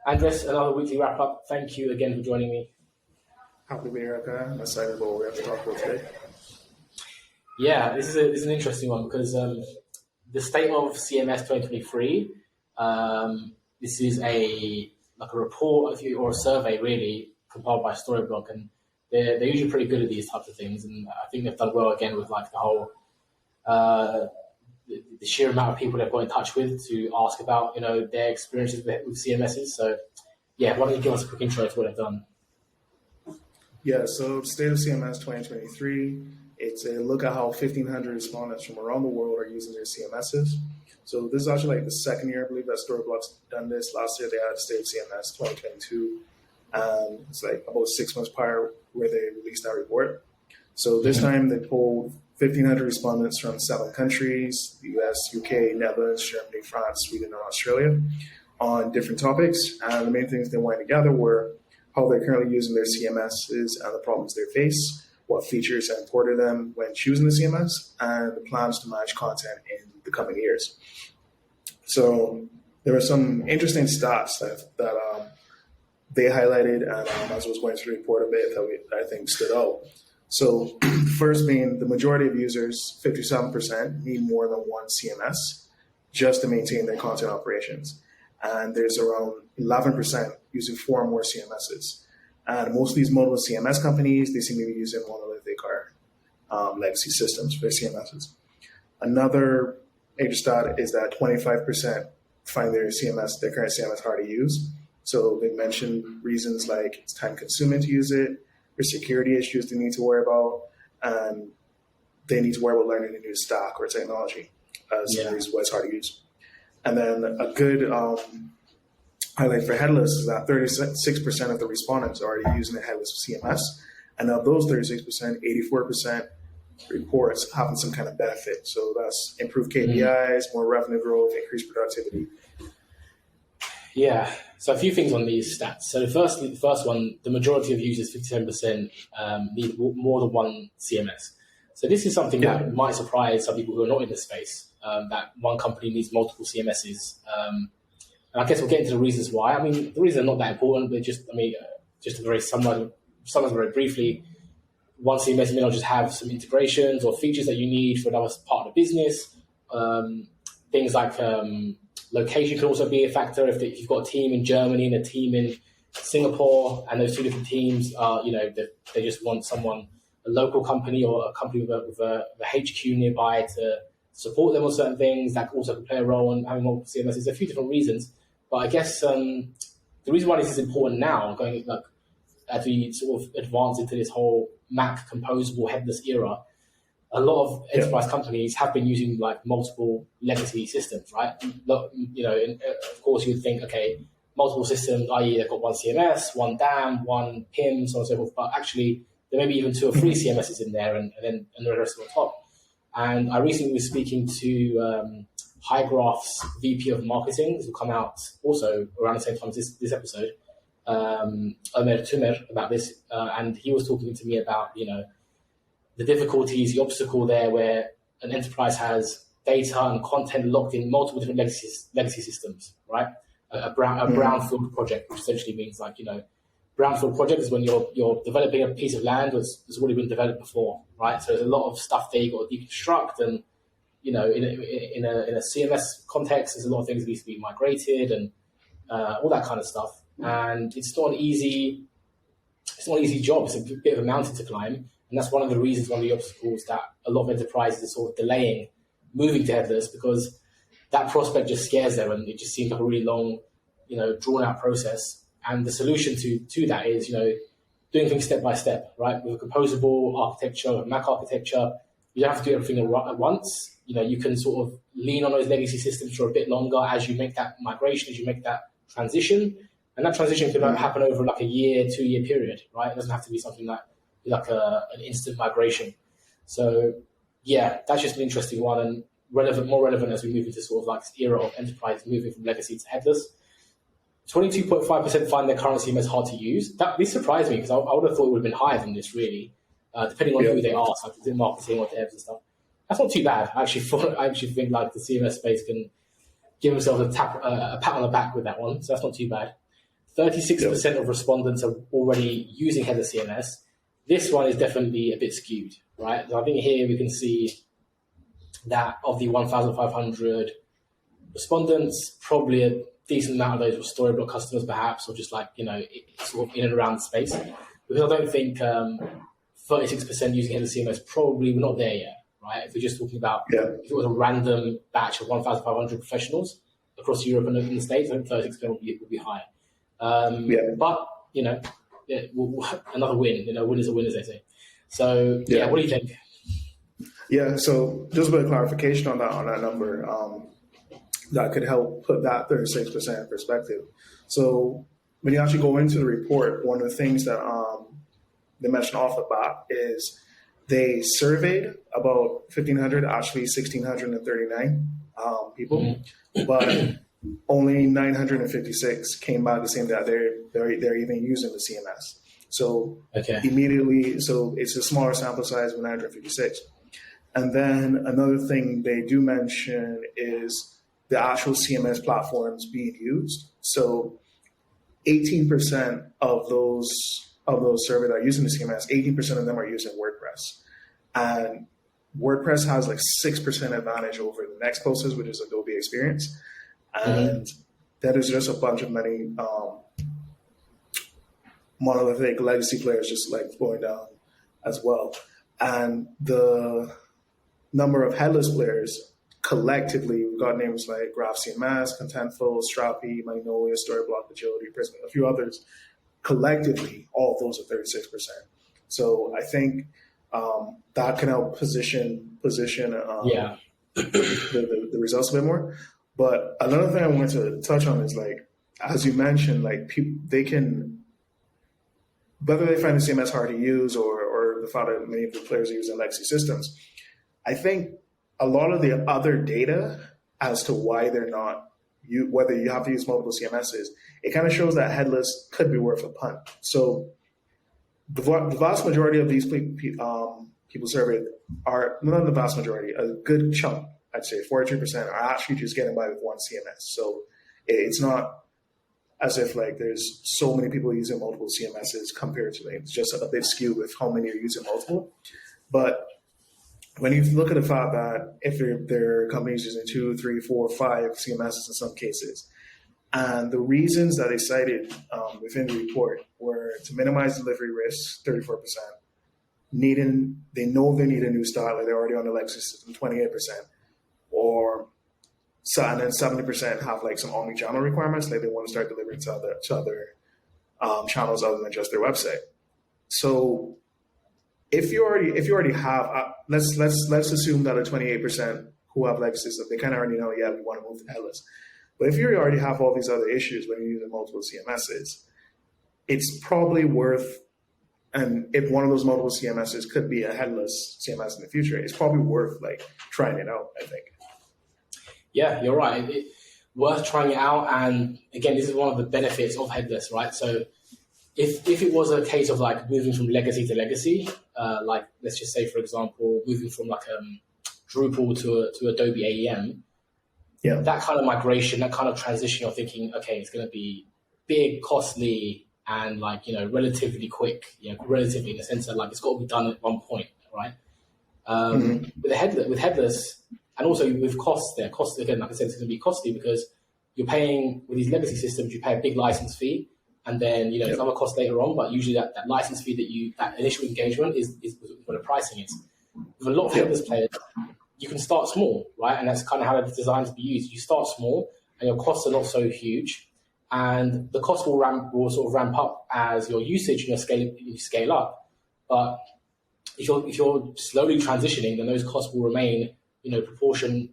Andres, another weekly wrap up. Thank you again for joining me. Happy to be here, okay? I'm excited about what we have to talk about today. Yeah, this is an interesting one because the state of CMS 2023. This is a report or a survey really compiled by Storyblok, and they're usually pretty good at these types of things, and I think they've done well again with like the whole the sheer amount of people they've got in touch with to ask about their experiences with CMSs. So yeah, why don't you give us a quick intro to what they've done? Yeah, so State of CMS 2023, it's a look at how 1,500 respondents from around the world are using their CMSs. So this is actually like the second year, I believe, that Storyblok's done this. Last year they had State of CMS 2022. It's like about 6 months prior where they released that report. So this time they pulled 1,500 respondents from 7 countries, the US, UK, Netherlands, Germany, France, Sweden, and Australia on different topics. And the main things they wanted to gather were how they're currently using their CMSs and the problems they face, what features are important to them when choosing the CMS, and the plans to manage content in the coming years. So there were some interesting stats that they highlighted, and as I was going through the report a bit, that I think stood out. So first being the majority of users, 57%, need more than one CMS just to maintain their content operations. And there's around 11% using 4 or more CMSs. And most of these multiple CMS companies, they seem to be using monolithic or legacy systems for their CMSs. Another major stat is that 25% find their current CMS hard to use. So they mentioned reasons like it's time consuming to use it, there's security issues they need to worry about, and they need to worry about learning a new stack or technology as the reason why it's hard to use. And then a good highlight for headless is that 36% of the respondents are already using a headless CMS. And of those 36%, 84% reports having some kind of benefit. So that's improved KPIs, more revenue growth, increased productivity. Yeah, so a few things on these stats. So the first one, the majority of users, 57%, need more than one CMS. So this is something that might surprise some people who are not in the space, that one company needs multiple CMSs. And I guess we'll get into the reasons why. I mean, the reasons are not that important, but just to very summarize very briefly, one CMS may not just have some integrations or features that you need for another part of the business. Things like location can also be a factor. If you've got a team in Germany and a team in Singapore, and those 2 different teams are, they just want someone, a local company or a company with a HQ nearby to support them on certain things, that also can play a role in having multiple CMSs. There's a few different reasons, but I guess the reason why this is important now, as we sort of advance into this whole Mac composable headless era, a lot of enterprise companies have been using like multiple legacy systems, right? Of course you would think, okay, multiple systems, i.e. they've got one CMS, one DAM, one PIM, so on and so forth, but actually there may be even 2 or 3 CMSs in there and the rest on top. And I recently was speaking to HighGraph's VP of Marketing, this will come out also around the same time as this episode, Ömer Tümer, about this, and he was talking to me about, the difficulties, the obstacle there where an enterprise has data and content locked in multiple different legacy systems, right? A brownfield project, which essentially means like, brownfield project is when you're developing a piece of land that's already been developed before, right? So there's a lot of stuff there you got to deconstruct, and in a CMS context, there's a lot of things that need to be migrated and all that kind of stuff. And it's not an easy job. It's a bit of a mountain to climb. And that's one of the reasons, one of the obstacles that a lot of enterprises are sort of delaying moving to headless, because that prospect just scares them and it just seems like a really long, drawn out process. And the solution to that is, doing things step by step, right? With a composable architecture, with Mac architecture, you don't have to do everything at once. You can sort of lean on those legacy systems for a bit longer as you make that migration, as you make that transition. And that transition can happen over like a year, 2-year period, right? It doesn't have to be something like an instant migration. So yeah, that's just an interesting one, and more relevant as we move into sort of like this era of enterprise moving from legacy to headless. 22.5% find their current CMS hard to use. This surprised me because I would have thought it would have been higher than this, really, depending on who they ask, like is it marketing or devs and stuff. That's not too bad. I actually think like the CMS space can give themselves a pat on the back with that one, so that's not too bad. 36% of respondents are already using headless CMS. This one is definitely a bit skewed, right? So I think here we can see that of the 1,500 respondents, probably a decent amount of those were Storyblok customers, perhaps, or just like, sort of in and around the space. Because I don't think 36% using headless CMS, probably we're not there yet, right? If we're just talking about, if it was a random batch of 1,500 professionals across Europe and in the States, I think 36% would be high. But, another win, win is a win, as they say. So, what do you think? Yeah, so just a bit of clarification on that number that could help put that 36% in perspective. So when you actually go into the report, one of the things that they mentioned off the bat is they surveyed about 1,500, actually 1,639 people, but only 956 came back saying that they're even using the CMS. So immediately, so it's a smaller sample size of 956. And then another thing they do mention is the actual CMS platforms being used. So 18% of those surveyed that are using the CMS, 18% of them are using WordPress. And WordPress has like 6% advantage over the next closest, which is Adobe Experience. And that is just a bunch of many monolithic legacy players just like going down as well. And the number of headless players collectively, we've got names like GraphCMS, Contentful, Strapi, Magnolia, Storyblok, Agility, Prism, a few others. Collectively, all of those are 36%. So I think that can help position the results a bit more. But another thing I wanted to touch on is, like, as you mentioned, like, people, they can, whether they find the CMS hard to use or the fact that many of the players are using legacy systems, I think a lot of the other data as to why they're not, whether you have to use multiple CMSs, it kind of shows that headless could be worth a punt. So the vast majority of these people surveyed are, not the vast majority, a good chunk, I'd say 43% are actually just getting by with one CMS. So it's not as if like there's so many people using multiple CMSs compared to, like, it's just a bit skewed with how many are using multiple. But when you look at the fact that if there are companies using 2, 3, 4, 5 CMSs in some cases, and the reasons that they cited within the report were to minimize delivery risks, 34%, they know they need a new style, like they're already on the legacy system, 28%, and then 70% have like some omni-channel requirements, like they want to start delivering to other channels other than just their website. So if you already have, let's assume that a 28% who have legacy systems, they kind of already know, we want to move to headless. But if you already have all these other issues when you're using multiple CMSs, it's probably worth, and if one of those multiple CMSs could be a headless CMS in the future, it's probably worth like trying it out, I think. Yeah, you're right. Worth trying it out. And again, this is one of the benefits of headless, right? So if it was a case of like moving from legacy to legacy, like let's just say, for example, moving from like Drupal to Adobe AEM, that kind of migration, that kind of transition, you're thinking, okay, it's going to be big, costly, and like, relatively quick, relatively in the sense that like it's got to be done at one point, right? With headless, and also with costs there, again, like I said, it's going to be costly because you're paying, with these legacy systems, you pay a big license fee, and then, there's other costs later on, but usually that license fee that initial engagement is where the pricing is. With a lot of headless players, you can start small, right? And that's kind of how it's designed to be used. You start small and your costs are not so huge, and the cost will sort of ramp up as your usage and you scale up. But if you're slowly transitioning, then those costs will remain, proportionate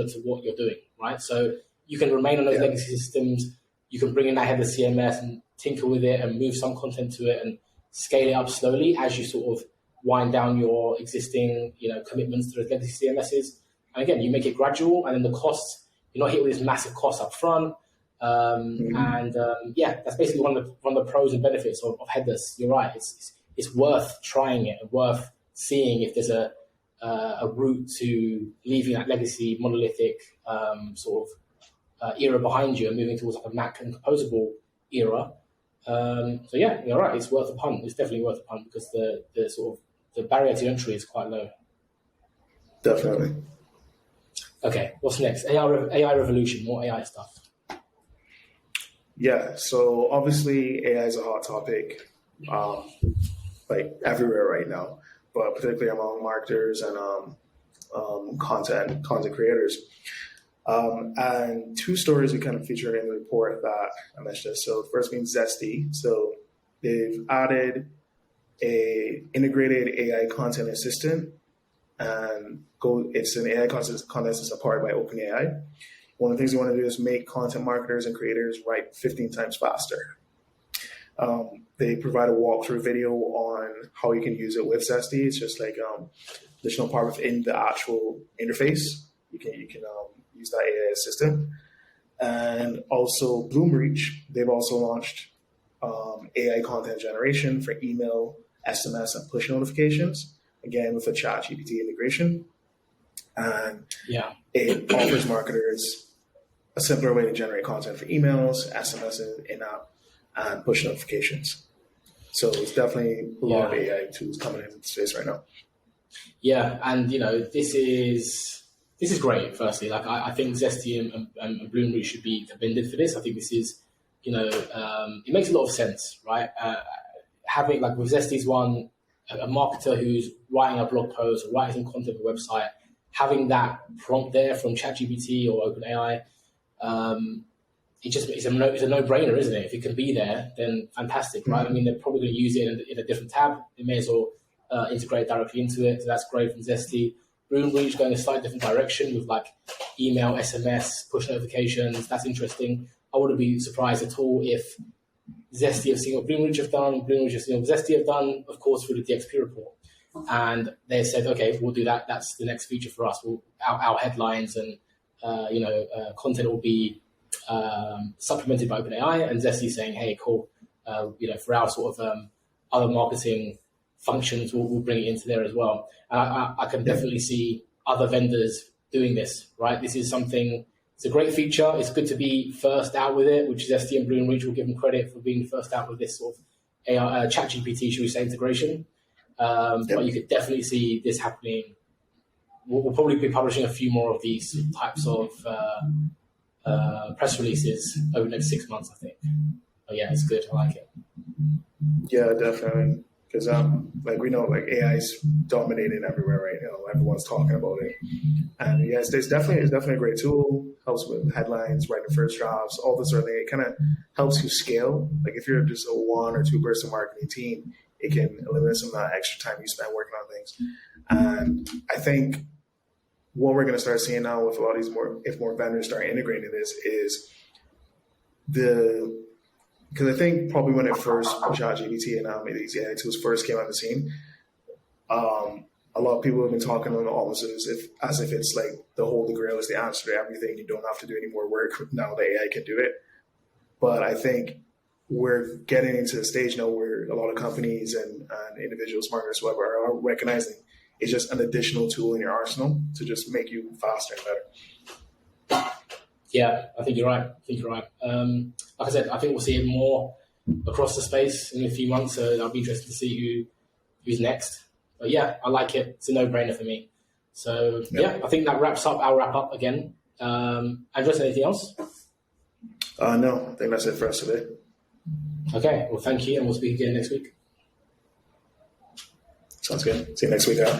to what you're doing, right? So you can remain on those legacy systems. You can bring in that headless CMS and tinker with it and move some content to it and scale it up slowly as you sort of wind down your existing, commitments to those legacy CMSs. And again, you make it gradual, and then the costs, you're not hit with this massive cost up front. That's basically one of the pros and benefits of headless. You're right. It's worth trying it and worth seeing if there's a route to leaving that legacy monolithic sort of era behind you and moving towards like a Mac and composable era. So yeah, you're right. It's worth a punt. It's definitely worth a punt because the sort of the barrier to entry is quite low. Definitely. Okay, what's next? AI revolution, more AI stuff. Yeah, so obviously AI is a hot topic, like everywhere right now, but particularly among marketers and content creators. And two stories we kind of feature in the report that I mentioned. So the first being Zesty. So they've added a integrated AI content assistant, and it's an AI content assistant powered by OpenAI. One of the things you want to do is make content marketers and creators write 15 times faster. They provide a walkthrough video on how you can use it with Zesty. It's just like additional part within the actual interface. You can use that AI assistant. And also Bloomreach, they've also launched AI content generation for email, SMS, and push notifications, again with a ChatGPT integration. And it offers marketers a simpler way to generate content for emails, SMS, in-app, and push notifications. So it's definitely a lot of AI tools coming into space right now. Yeah, and this is great. Firstly, like I think Zesty and Bloomreach should be commended for this. I think this is, it makes a lot of sense, right? Having like with Zesty's one, a marketer who's writing a blog post or writing some content for a website, having that prompt there from ChatGPT or OpenAI, it's a no-brainer, isn't it? If it can be there, then fantastic, right? I mean, they're probably going to use it in a different tab. They may as well integrate directly into it. So that's great from Zesty. Bloomreach going a slightly different direction with like email, SMS, push notifications. That's interesting. I wouldn't be surprised at all if Zesty have seen what Bloomreach have done, Bloomreach have seen what Zesty have done, of course, through the DXP report. And they said, okay, we'll do that. That's the next feature for us. Our headlines and content will be supplemented by OpenAI, and Zesty saying, hey, cool, for our sort of other marketing functions, we'll bring it into there as well. And I can definitely see other vendors doing this, right? This is something, it's a great feature. It's good to be first out with it, which Zesty and Bloomreach will give them credit for being first out with this sort of AI, ChatGPT, should we say, integration. But you could definitely see this happening. We'll probably be publishing a few more of these types of press releases over the next 6 months, I think. But yeah, it's good. I like it. Yeah, definitely. Because we know AI is dominating everywhere right now. Everyone's talking about it, and yes, it's definitely a great tool. Helps with headlines, writing first drafts, all this sort of thing. It kind of helps you scale. Like if you're just a 1 or 2 person marketing team, it can eliminate some of that extra time you spend working on things. And I think what we're going to start seeing now with a lot of these if more vendors start integrating this is because I think probably when it first, ChatGPT and these AI tools first came on the scene, a lot of people have been talking about it almost as if it's like the Holy Grail is the answer to everything. You don't have to do any more work. Now the AI can do it. But I think we're getting into the stage now where a lot of companies and individuals, marketers, whoever, are recognizing it's just an additional tool in your arsenal to just make you faster and better. Yeah, I think you're right. Like I said, I think we'll see it more across the space in a few months. So I'll be interested to see who's next. But yeah, I like it. It's a no-brainer for me. So yeah, I think that wraps up our wrap-up again. Andres, anything else? No, I think that's it for us today. Okay, well, thank you, and we'll speak again next week. Sounds good. See you next week, Al.